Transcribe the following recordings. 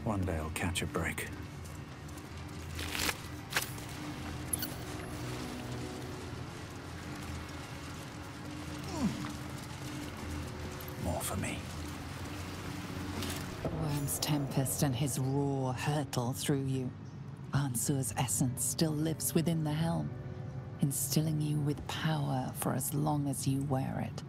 One day I'll catch a break. More for me. Worm's tempest and his roar hurtle through you. Ansur's essence still lives within the helm, instilling you with power for as long as you wear it.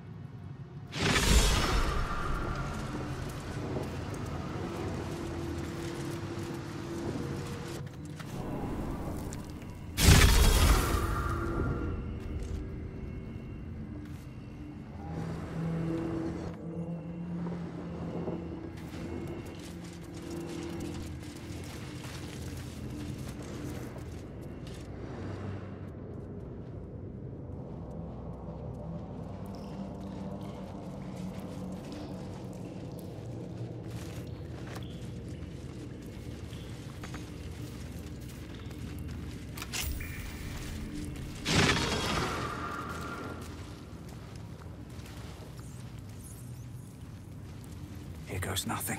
Here goes nothing.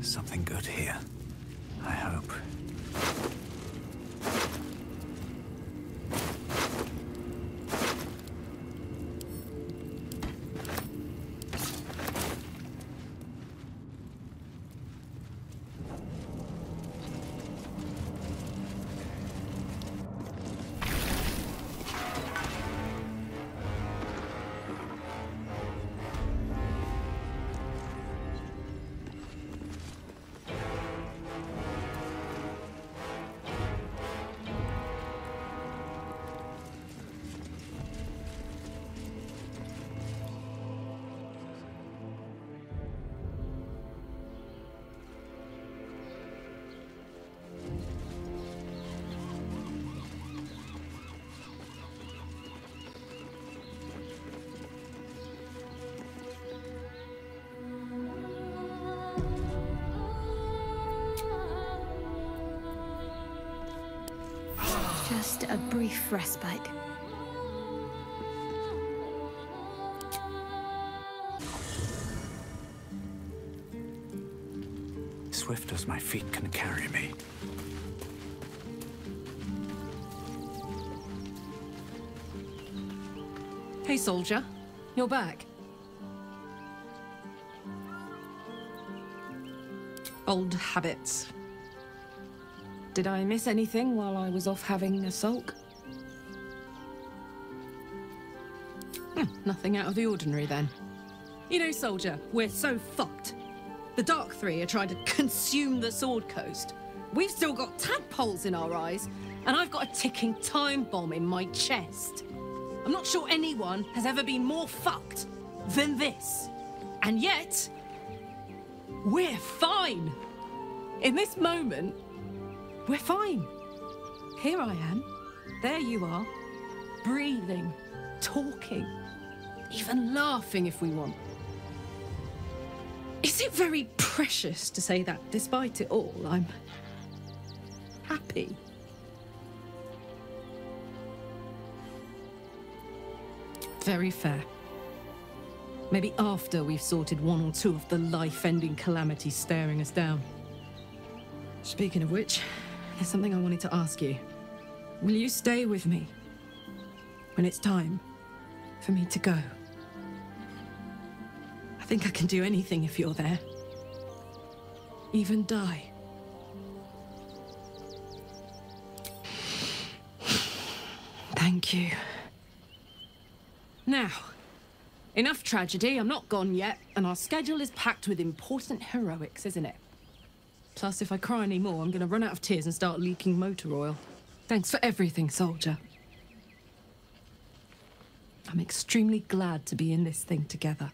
Something good here, I hope. Just a brief respite. Swift as my feet can carry me. Hey, soldier. You're back. Old habits. Did I miss anything while I was off having a sulk? Nothing out of the ordinary then. You know, soldier, we're so fucked. The Dark Three are trying to consume the Sword Coast. We've still got tadpoles in our eyes, and I've got a ticking time bomb in my chest. I'm not sure anyone has ever been more fucked than this. And yet, we're fine. In this moment, we're fine. Here I am. There you are. Breathing, talking, even laughing if we want. Is it very precious to say that despite it all, I'm happy? Very fair. Maybe after we've sorted one or two of the life-ending calamities staring us down. Speaking of which, there's something I wanted to ask you. Will you stay with me when it's time for me to go? I think I can do anything if you're there. Even die. Thank you. Now, enough tragedy. I'm not gone yet, and our schedule is packed with important heroics, isn't it? Plus, if I cry any more, I'm gonna run out of tears and start leaking motor oil. Thanks for everything, soldier. I'm extremely glad to be in this thing together.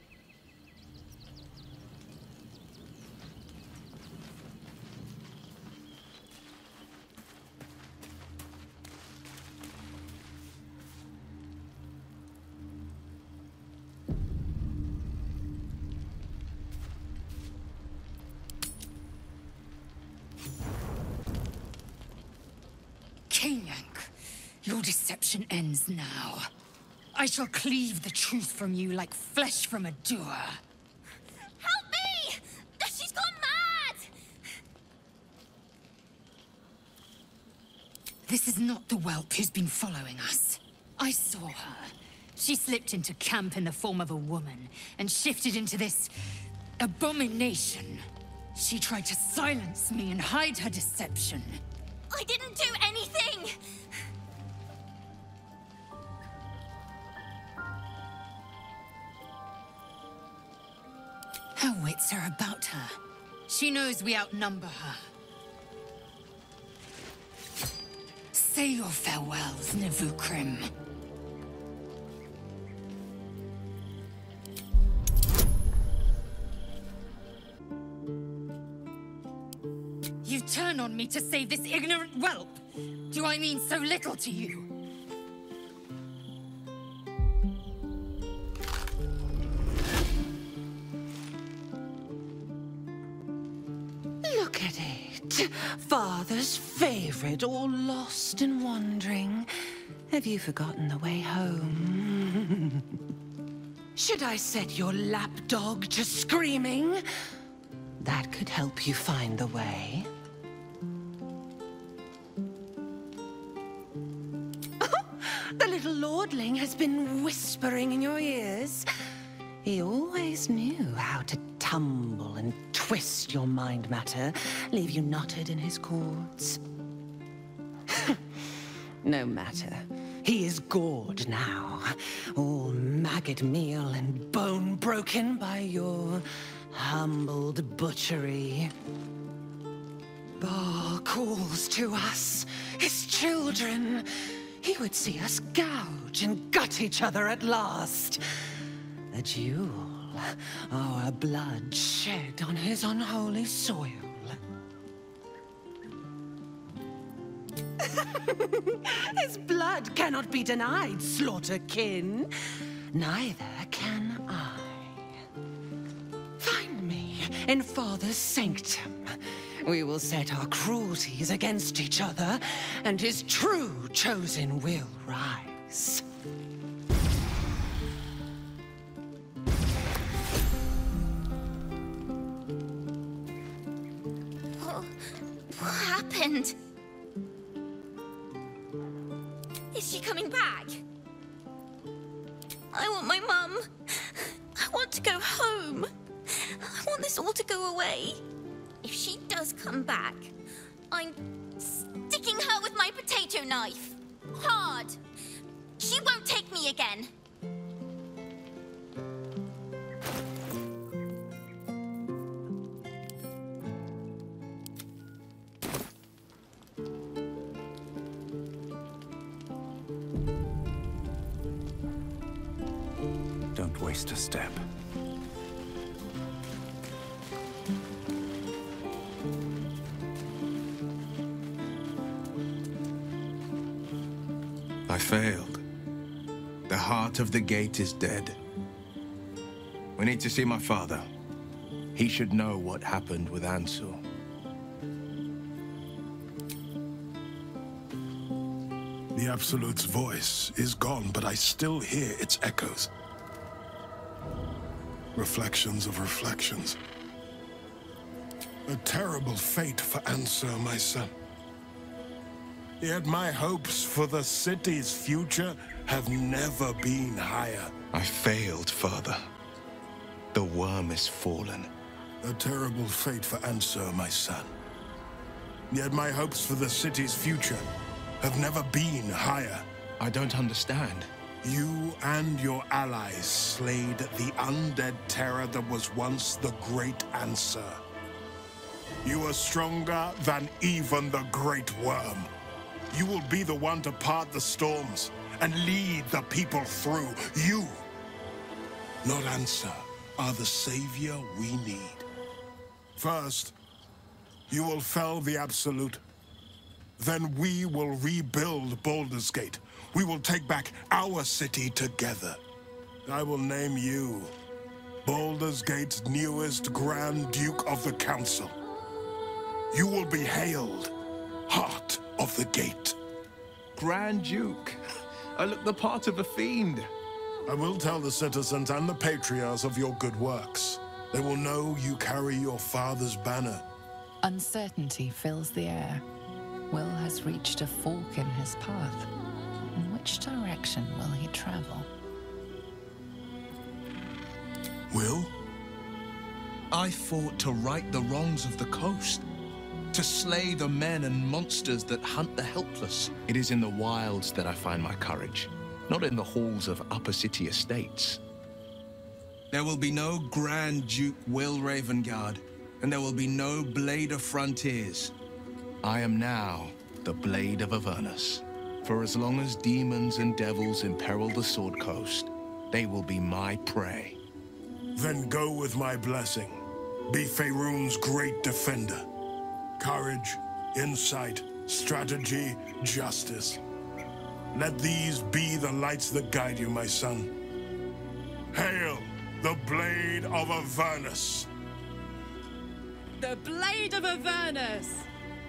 King Yank, your deception ends now. I shall cleave the truth from you like flesh from a doer. Help me! She's gone mad! This is not the whelp who's been following us. I saw her. She slipped into camp in the form of a woman and shifted into this abomination. She tried to silence me and hide her deception. I didn't do anything! Her wits are about her. She knows we outnumber her. Say your farewells, Navukrim. You turn on me to save this ignorant whelp. Do I mean so little to you? Look at it. Father's favorite, all lost and wandering. Have you forgotten the way home? Should I set your lapdog to screaming? That could help you find the way. The little lordling has been whispering in your ears. He always knew how to tumble and twist your mind matter, leave you knotted in his cords. No matter. He is gored now, all maggot meal and bone broken by your humbled butchery. Baal calls to us, his children. He would see us gouge and gut each other at last. A jewel, our blood shed on his unholy soil. His blood cannot be denied, slaughter-kin. Neither can I. Find me in Father's sanctum. We will set our cruelties against each other, and his true chosen will rise. What happened? Is she coming back? I want my mum. I want to go home. I want this all to go away. If she does come back, I'm sticking her with my potato knife. Hard. She won't take me again. Don't waste a step. I failed. The heart of the gate is dead. We need to see my father. He should know what happened with Ansel. The Absolute's voice is gone, but I still hear its echoes. Reflections of reflections. A terrible fate for Ansel, my son. Yet my hopes for the city's future have never been higher. I failed, Father. The worm is fallen. A terrible fate for Ansel, my son. Yet my hopes for the city's future have never been higher. I don't understand. You and your allies slayed the undead terror that was once the Great Answer. You are stronger than even the Great Worm. You will be the one to part the storms and lead the people through. You, not Answer, are the savior we need. First, you will fell the Absolute. Then we will rebuild Baldur's Gate. We will take back our city together. I will name you Baldur's Gate's newest Grand Duke of the Council. you will be hailed Heart of the Gate. Grand Duke, I look the part of a fiend. I will tell the citizens and the patriarchs of your good works. They will know you carry your father's banner. Uncertainty fills the air. Will has reached a fork in his path. In which direction will he travel? Will? I fought to right the wrongs of the coast, to slay the men and monsters that hunt the helpless. It is in the wilds that I find my courage, not in the halls of upper city estates. There will be no Grand Duke Will Ravengard, and there will be no Blade of Frontiers. I am now the Blade of Avernus. For as long as demons and devils imperil the Sword Coast, they will be my prey. Then go with my blessing. Be Faerun's great defender. Courage, insight, strategy, justice. Let these be the lights that guide you, my son. Hail the Blade of Avernus! The Blade of Avernus!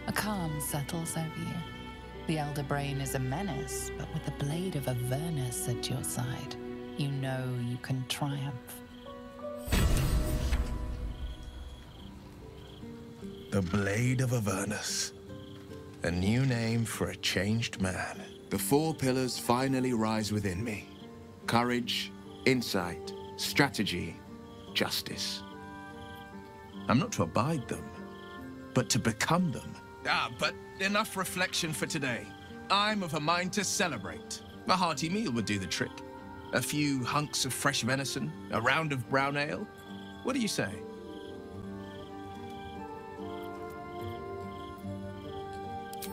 A calm settles over you. The Elder Brain is a menace, but with the Blade of Avernus at your side, you know you can triumph. The Blade of Avernus. A new name for a changed man. The four pillars finally rise within me. Courage, insight, strategy, justice. I'm not to abide them, but to become them. But enough reflection for today. I'm of a mind to celebrate. A hearty meal would do the trick. A few hunks of fresh venison, a round of brown ale. What do you say?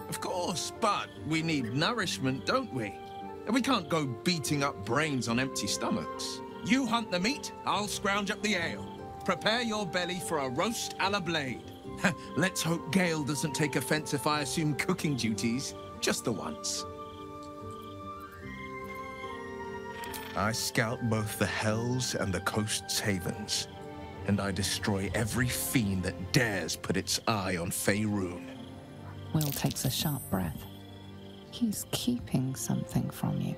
Of course, but we need nourishment, don't we? And we can't go beating up brains on empty stomachs. You hunt the meat, I'll scrounge up the ale. Prepare your belly for a roast a la Blade. Let's hope Gale doesn't take offense if I assume cooking duties, just the once. I scout both the hells and the coast's havens, and I destroy every fiend that dares put its eye on Faerun. Will takes a sharp breath. He's keeping something from you.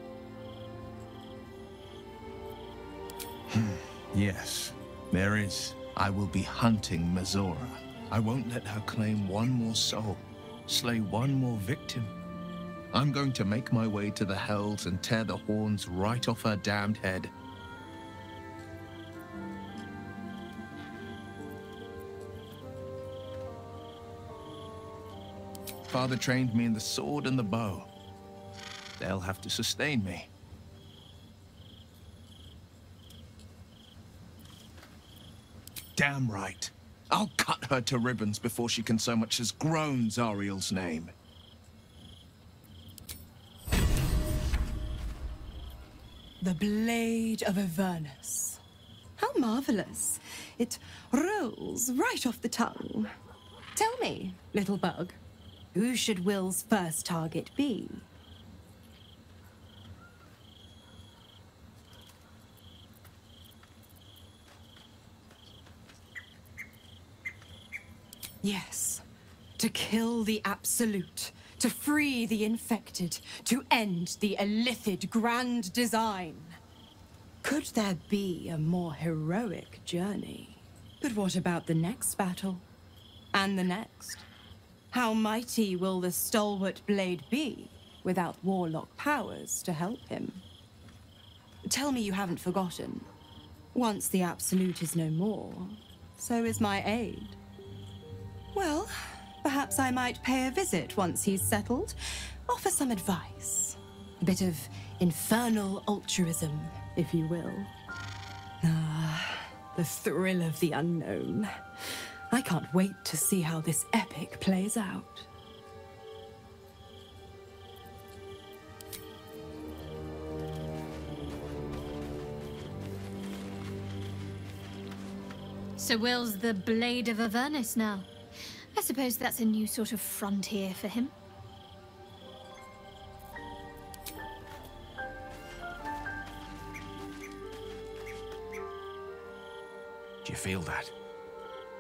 Yes, there is. I will be hunting Mazora. I won't let her claim one more soul, slay one more victim. I'm going to make my way to the hells and tear the horns right off her damned head. Father trained me in the sword and the bow. They'll have to sustain me. Damn right. I'll cut her to ribbons before she can so much as groan Zariel's name. The Blade of Avernus. How marvelous. It rolls right off the tongue. Tell me, little bug, who should Will's first target be? Yes, to kill the Absolute, to free the infected, to end the illithid grand design. Could there be a more heroic journey? But what about the next battle? And the next? How mighty will the stalwart blade be without warlock powers to help him? Tell me you haven't forgotten. Once the Absolute is no more, so is my aid. Well, perhaps I might pay a visit once he's settled. Offer some advice. A bit of infernal altruism, if you will. Ah, the thrill of the unknown. I can't wait to see how this epic plays out. So Will's the Blade of Avernus now. I suppose that's a new sort of frontier for him. Do you feel that?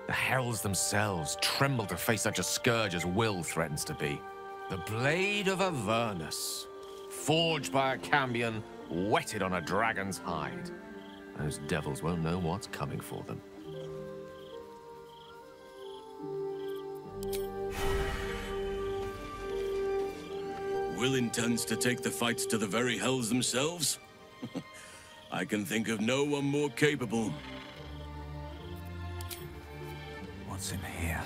The hells themselves tremble to face such a scourge as Will threatens to be. The blade of Avernus, forged by a cambion, whetted on a dragon's hide. Those devils won't know what's coming for them. Will intends to take the fights to the very hells themselves? I can think of no one more capable. What's in here?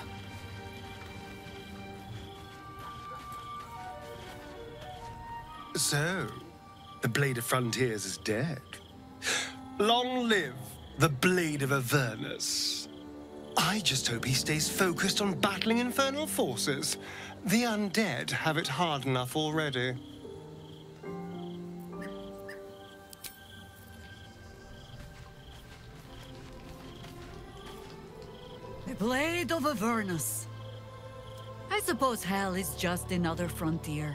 So, the Blade of Frontiers is dead. Long live the Blade of Avernus. I just hope he stays focused on battling infernal forces. The undead have it hard enough already. The Blade of Avernus. I suppose hell is just another frontier.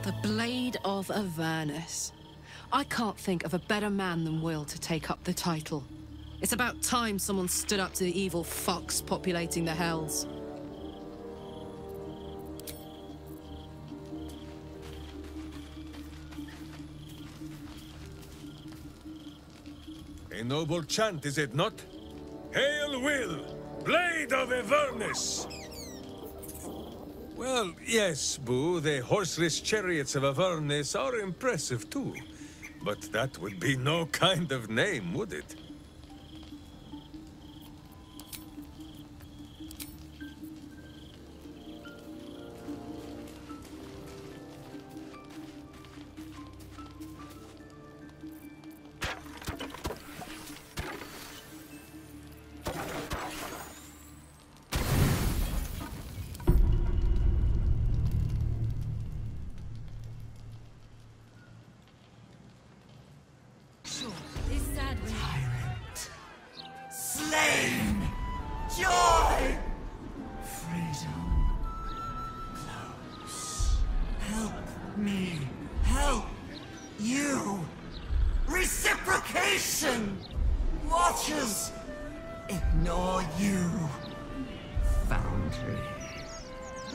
The Blade of Avernus. I can't think of a better man than Will to take up the title. It's about time someone stood up to the evil fucks populating the hells. A noble chant, is it not? Hail Will, Blade of Avernus! Well, yes, Boo, the horseless chariots of Avernus are impressive too. But that would be no kind of name, would it? Slain! Joy! Freedom. Close. Help me. Help you. Reciprocation! Watchers! Ignore you. Foundry.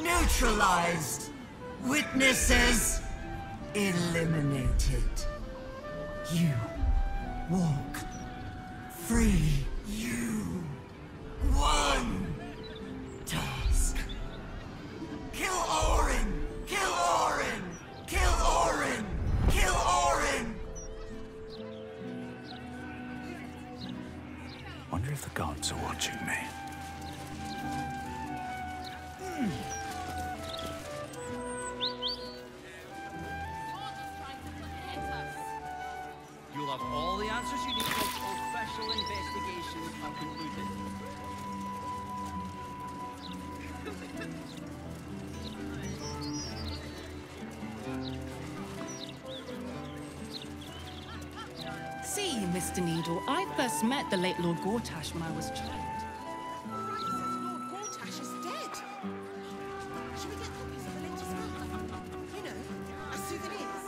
Neutralized. Witnesses. Eliminated. You walk free. You one task. Kill Orin! Kill Orin! Kill Orin! Kill Orin! Wonder if the gods are watching me. You'll have all the answers you need once official investigations are concluded. See, Mr. Needle, I first met the late Lord Gortash when I was a child. Lord Gortash is dead. Should we get copies of the latest book? You know, as souvenirs.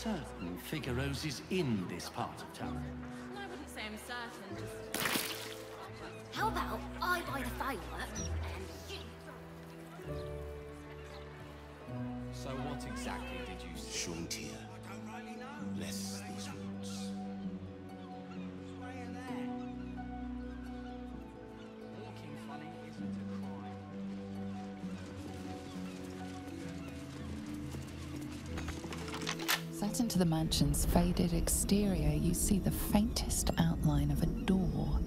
Certain Figuero's is in this part of town. I wouldn't say I'm certain, just... How about I buy the firework and you... So what exactly did you see? Shuntir. Bless these woods. Walking funny isn't a crime. Set into the mansion's faded exterior, you see the faintest outline of a door.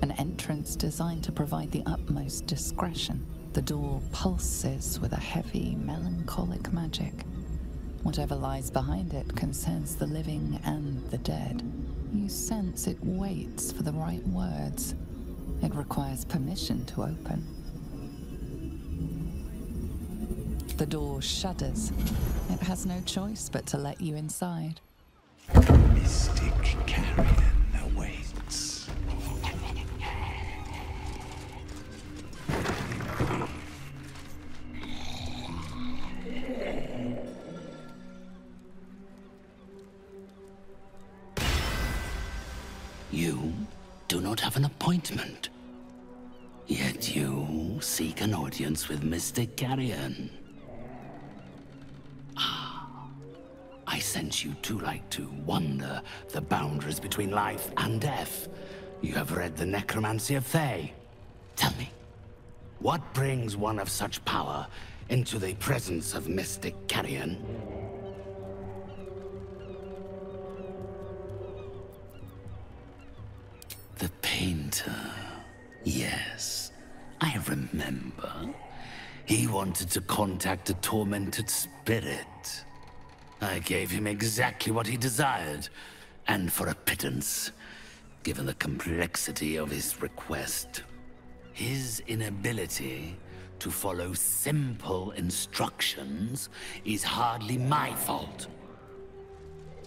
An entrance designed to provide the utmost discretion. The door pulses with a heavy, melancholic magic. Whatever lies behind it concerns the living and the dead. You sense it waits for the right words. It requires permission to open. The door shudders. It has no choice but to let you inside. Mystic carrion awaits. You do not have an appointment. Yet you seek an audience with Mystic Carrion. I sense you too like to wander the boundaries between life and death. You have read the Necromancy of Thay. Tell me, what brings one of such power into the presence of Mystic Carrion? The painter. Yes, I remember. He wanted to contact a tormented spirit. I gave him exactly what he desired, and for a pittance, given the complexity of his request. His inability to follow simple instructions is hardly my fault.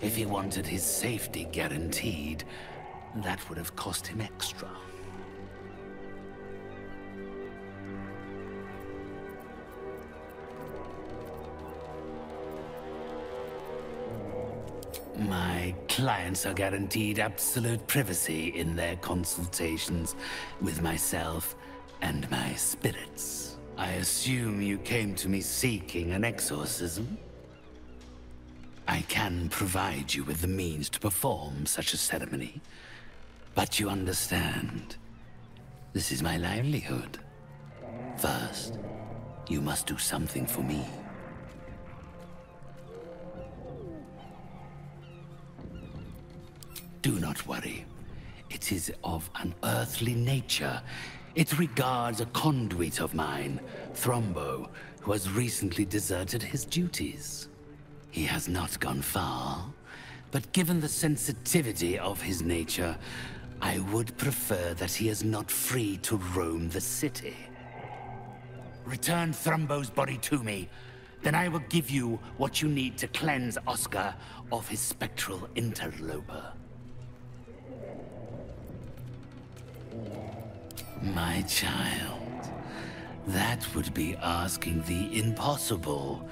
If he wanted his safety guaranteed, that would have cost him extra. My clients are guaranteed absolute privacy in their consultations with myself and my spirits. I assume you came to me seeking an exorcism? I can provide you with the means to perform such a ceremony, but you understand, this is my livelihood. First, you must do something for me. Do not worry. It is of an earthly nature. It regards a conduit of mine, Thrombo, who has recently deserted his duties. He has not gone far, but given the sensitivity of his nature, I would prefer that he is not free to roam the city. Return Thrombo's body to me, then I will give you what you need to cleanse Oscar of his spectral interloper. My child, that would be asking the impossible.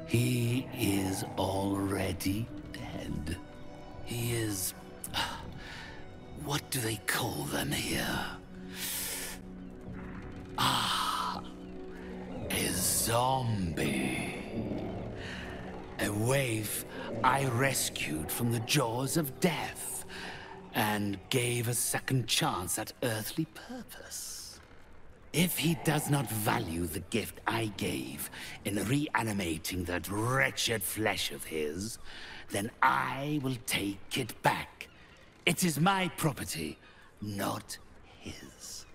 He is already dead. He is... what do they call them here? A zombie. A waif I rescued from the jaws of death and gave a second chance at earthly purpose. If he does not value the gift I gave in reanimating that wretched flesh of his, then I will take it back. It is my property, not his.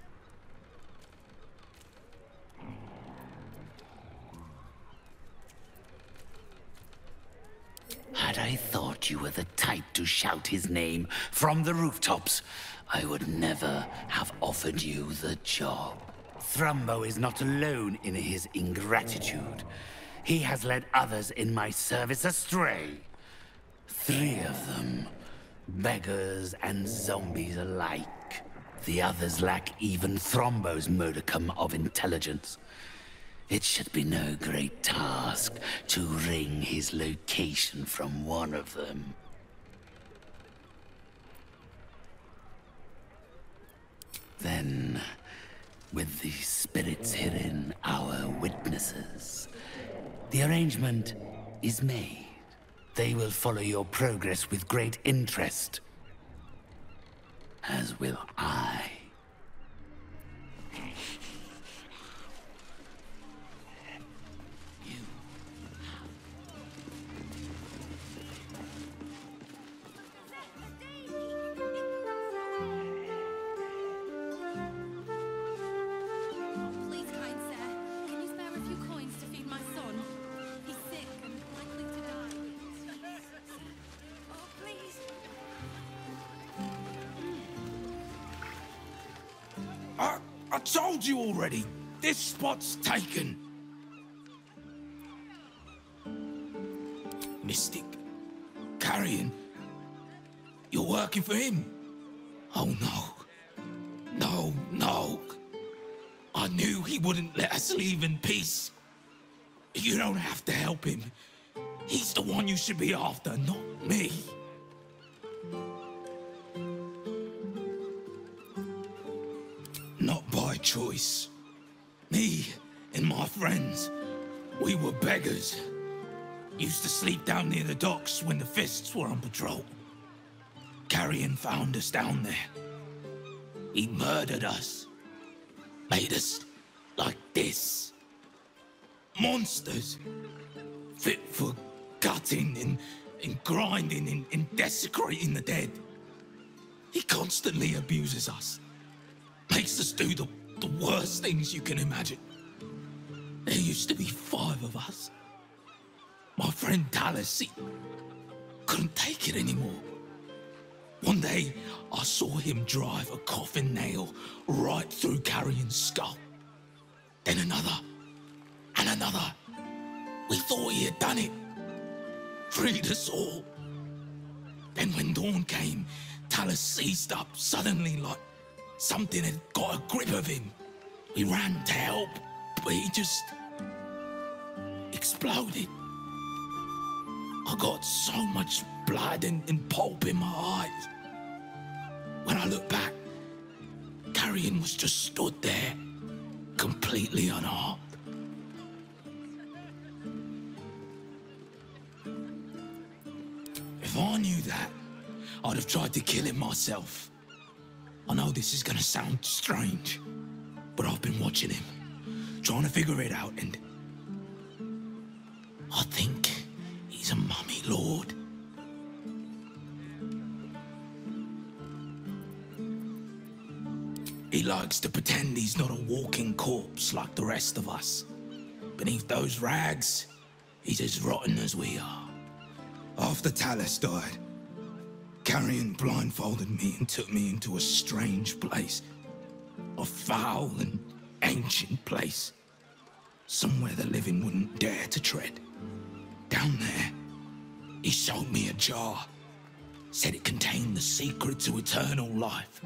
Had I thought you were the type to shout his name from the rooftops, I would never have offered you the job. Thrombo is not alone in his ingratitude. He has led others in my service astray. 3 of them, beggars and zombies alike. The others lack even Thrombo's modicum of intelligence. It should be no great task to wring his location from one of them. Then, with the spirits herein our witnesses, the arrangement is made. They will follow your progress with great interest, as will I. I told you already, this spot's taken. Mystic Carrion, you're working for him? Oh no. No. I knew he wouldn't let us leave in peace. You don't have to help him. He's the one you should be after, not me. choice. Me and my friends, we were beggars. Used to sleep down near the docks when the Fists were on patrol. Carrion found us down there. He murdered us. Made us like this. Monsters. Fit for gutting and grinding and desecrating the dead. He constantly abuses us. Makes us do the worst things you can imagine. There used to be 5 of us. My friend Talus, he couldn't take it anymore. One day, I saw him drive a coffin nail right through Carrion's skull. Then another, and another. We thought he had done it. Freed us all. Then when dawn came, Talus seized up suddenly like something had got a grip of him. We ran to help, but he just exploded. I got so much blood and pulp in my eyes. When I look back, Carrion was just stood there, completely unharmed. If I knew that, I'd have tried to kill him myself. I know this is gonna sound strange, but I've been watching him, trying to figure it out, and I think he's a mummy lord. He likes to pretend he's not a walking corpse like the rest of us. Beneath those rags, he's as rotten as we are. After Talus died, Carrion blindfolded me and took me into a strange place. A foul and ancient place. Somewhere the living wouldn't dare to tread. Down there, he showed me a jar. Said it contained the secret to eternal life.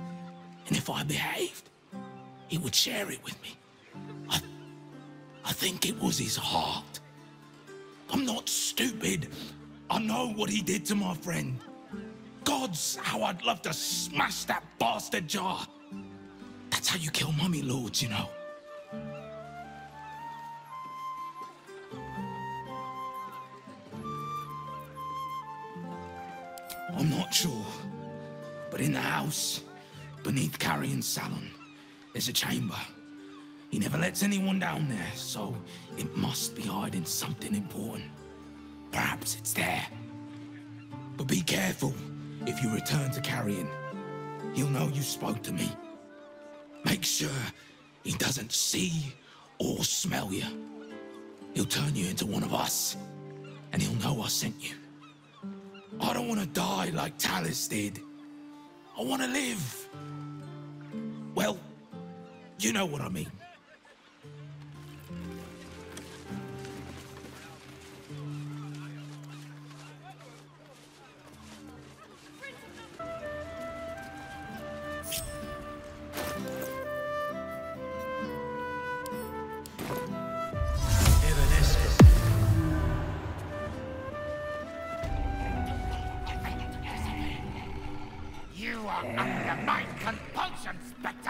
And if I behaved, he would share it with me. I think it was his heart. I'm not stupid. I know what he did to my friend. Gods, how I'd love to smash that bastard jar. That's how you kill mummy lords, you know. I'm not sure, but in the house, beneath Carrion's salon, there's a chamber. He never lets anyone down there, so it must be hiding something important. Perhaps it's there. But be careful if you return to Carrion. He'll know you spoke to me. Make sure he doesn't see or smell you. He'll turn you into one of us, and he'll know I sent you. I don't want to die like Talus did. I want to live. Well, you know what I mean. You are under my compulsion, Spectre!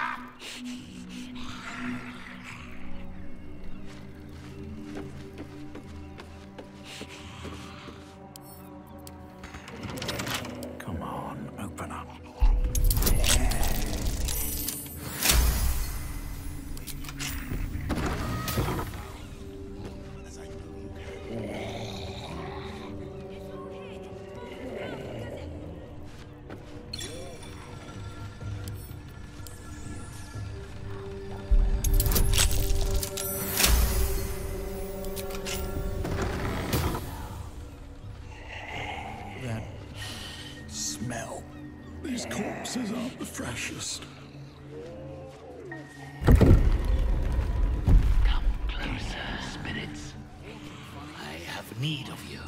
Come on, open up. That smell. These corpses aren't the freshest. Come closer, spirits. I have need of you.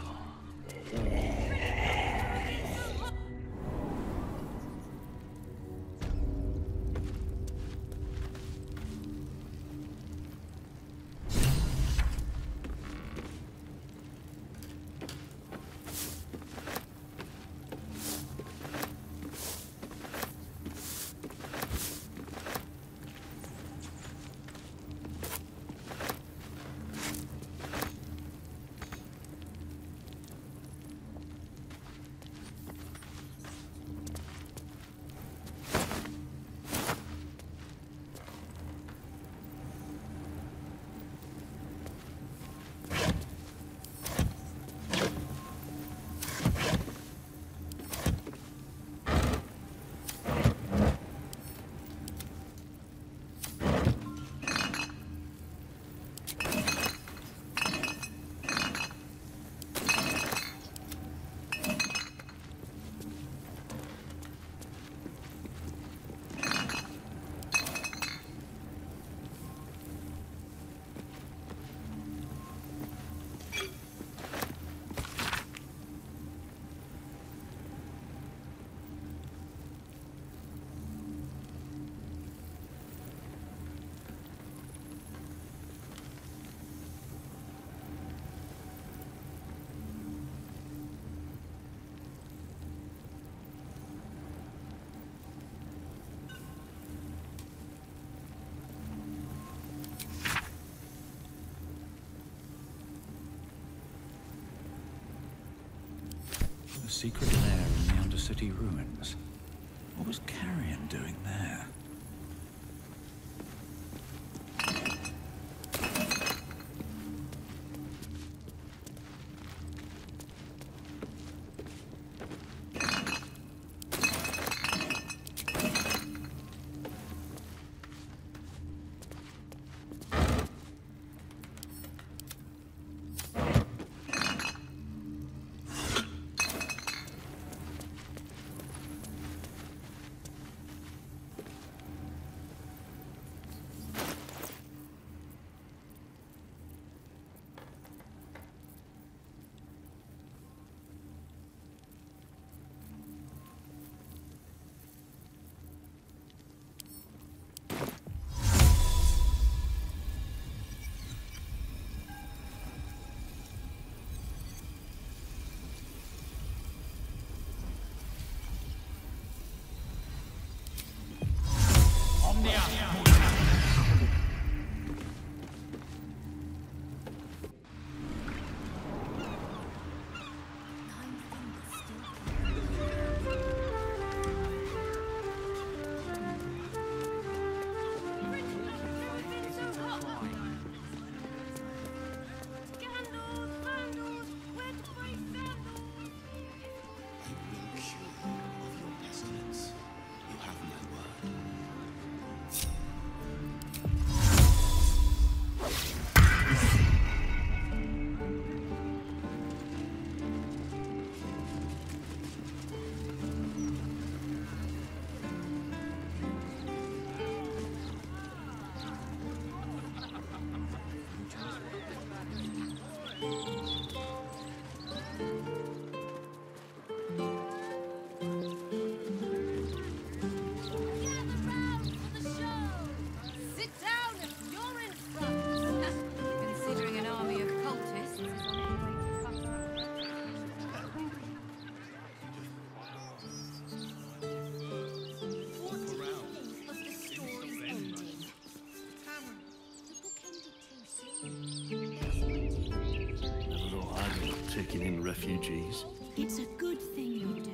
secret lair in the Undercity ruins. What was Carrion doing there? Taking in refugees. It's a good thing you're doing